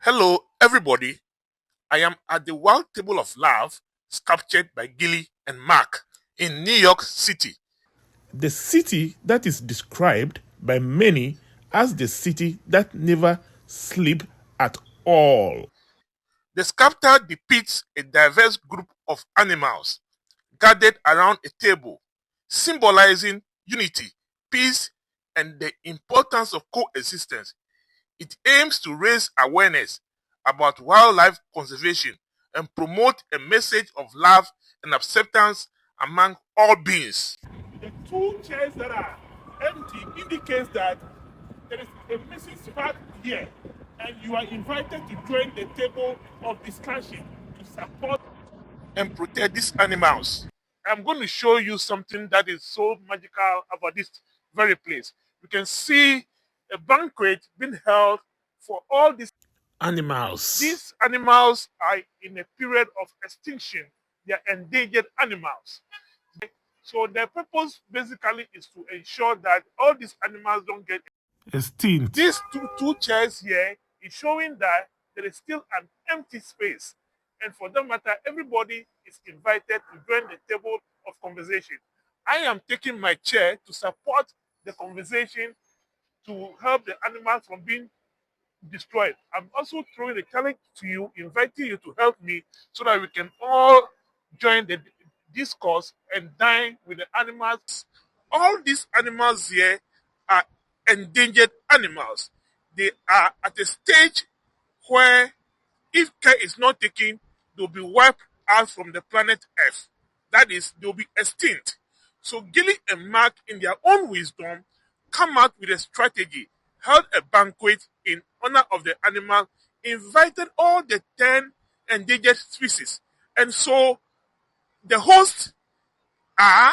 Hello, everybody. I am at the Wild Table of Love, sculptured by Gilly and Mark in New York City. The city that is described by many as the city that never sleeps at all. The sculpture depicts a diverse group of animals gathered around a table, symbolizing unity, peace, and the importance of coexistence. It aims to raise awareness about wildlife conservation and promote a message of love and acceptance among all beings. The two chairs that are empty indicates that there is a missing spark here, and you are invited to join the table of discussion to support and protect these animals. I'm going to show you something that is so magical about this very place. You can see a banquet being held for all these animals. These animals are in a period of extinction. They are endangered animals. So their purpose basically is to ensure that all these animals don't get extinct. These two chairs here is showing that there is still an empty space. And for that matter, everybody is invited to join the table of conversation. I am taking my chair to support the conversation to help the animals from being destroyed. I'm also throwing a challenge to you, inviting you to help me so that we can all join the discourse and dine with the animals. All these animals here are endangered animals. They are at a stage where, if care is not taken, they'll be wiped out from the planet Earth. That is, they'll be extinct. So Gilly and Mark, in their own wisdom, come out with a strategy, held a banquet in honor of the animal, invited all the 10 endangered species. And so the hosts are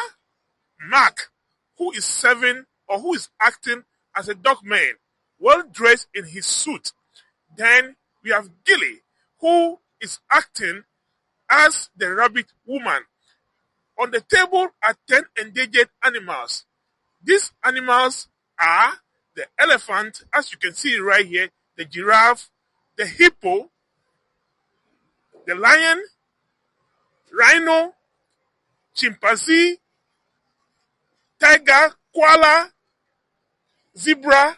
Mark, who is serving or who is acting as a dogman, well dressed in his suit. Then we have Gilly, who is acting as the rabbit woman. On the table are 10 endangered animals. These animals are the elephant, as you can see right here, the giraffe, the hippo, the lion, rhino, chimpanzee, tiger, koala, zebra,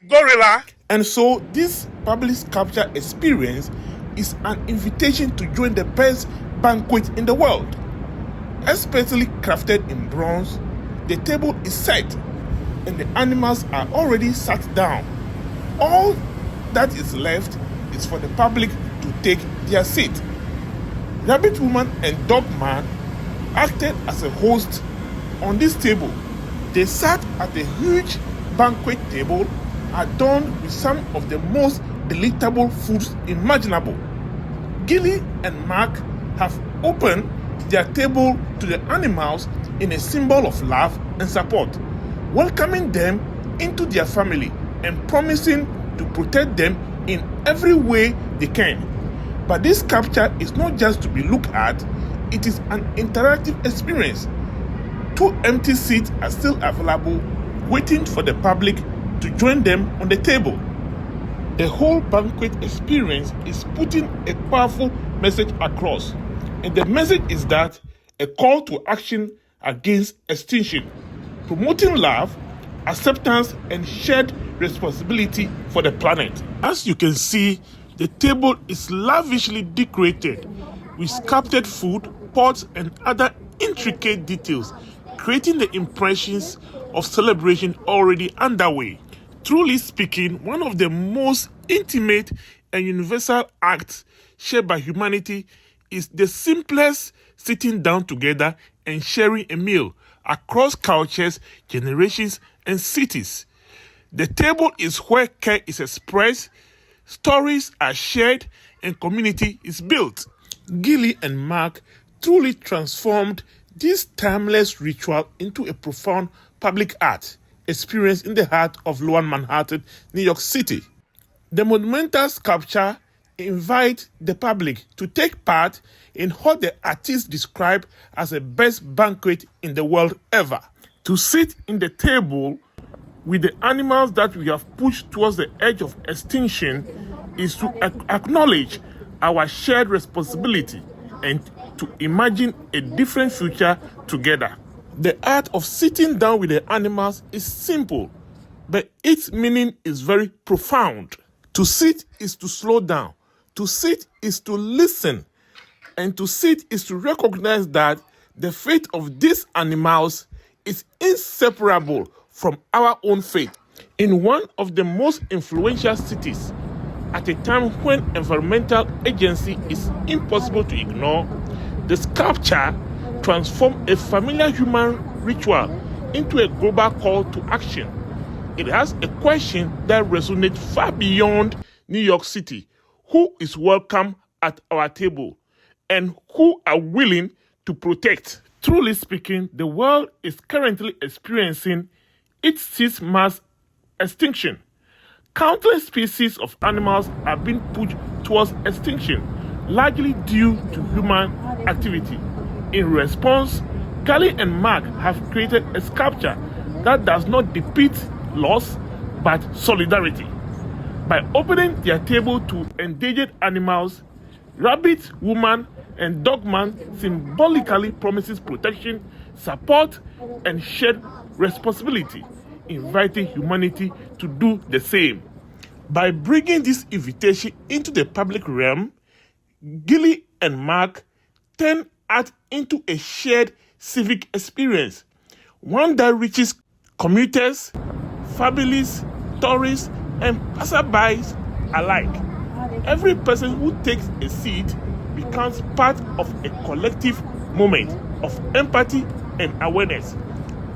gorilla. And so this public sculpture experience is an invitation to join the best banquet in the world. Especially crafted in bronze, the table is set and the animals are already sat down. All that is left is for the public to take their seat. Rabbit Woman and Dog Man acted as a host on this table. They sat at a huge banquet table adorned with some of the most delectable foods imaginable. Gilly and Mark have opened their table to the animals in a symbol of love and support, welcoming them into their family and promising to protect them in every way they can. But this sculpture is not just to be looked at, it is an interactive experience. 2 empty seats are still available, waiting for the public to join them on the table. The whole banquet experience is putting a powerful message across. And the message is that a call to action against extinction, promoting love, acceptance, and shared responsibility for the planet. As you can see, the table is lavishly decorated with sculpted food, pots, and other intricate details, creating the impressions of celebration already underway. Truly speaking, one of the most intimate and universal acts shared by humanity is the simplest sitting down together and sharing a meal across cultures, generations, and cities. The table is where care is expressed, stories are shared, and community is built. Gilly and Mark truly transformed this timeless ritual into a profound public art experience in the heart of Lower Manhattan, New York City. The monumental sculpture invites the public to take part in what the artists describe as the best banquet in the world ever. To sit in the table with the animals that we have pushed towards the edge of extinction is to acknowledge our shared responsibility and to imagine a different future together. The art of sitting down with the animals is simple, but its meaning is very profound. To sit is to slow down. To sit is to listen. And to sit is to recognize that the fate of these animals is inseparable from our own fate. In one of the most influential cities, at a time when environmental agency is impossible to ignore, the sculpture transformed a familiar human ritual into a global call to action. It has a question that resonates far beyond New York City. Who is welcome at our table? And who are willing to protect? Truly speaking, the world is currently experiencing its sixth mass extinction. Countless species of animals are being pushed towards extinction, largely due to human activity. In response, Gali and Mark have created a sculpture that does not depict loss, but solidarity. By opening their table to endangered animals, Rabbit Woman and Dogman symbolically promises protection, support, and shared responsibility, inviting humanity to do the same. By bringing this invitation into the public realm, Gilly and Mark turn art into a shared civic experience, one that reaches commuters, families, tourists, and passersby alike. Every person who takes a seat becomes part of a collective moment of empathy and awareness,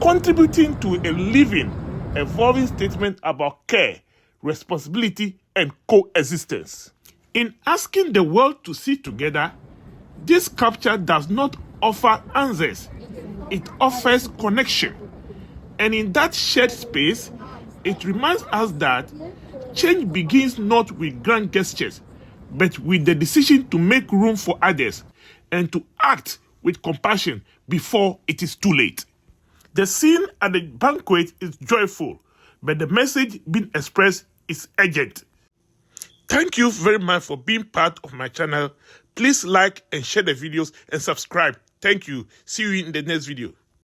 contributing to a living, evolving statement about care, responsibility, and coexistence. In asking the world to sit together, this sculpture does not offer answers, it offers connection. And in that shared space, it reminds us that change begins not with grand gestures, but with the decision to make room for others and to act with compassion before it is too late. The scene at the banquet is joyful, but the message being expressed is urgent. Thank you very much for being part of my channel. Please like and share the videos and subscribe. Thank you. See you in the next video.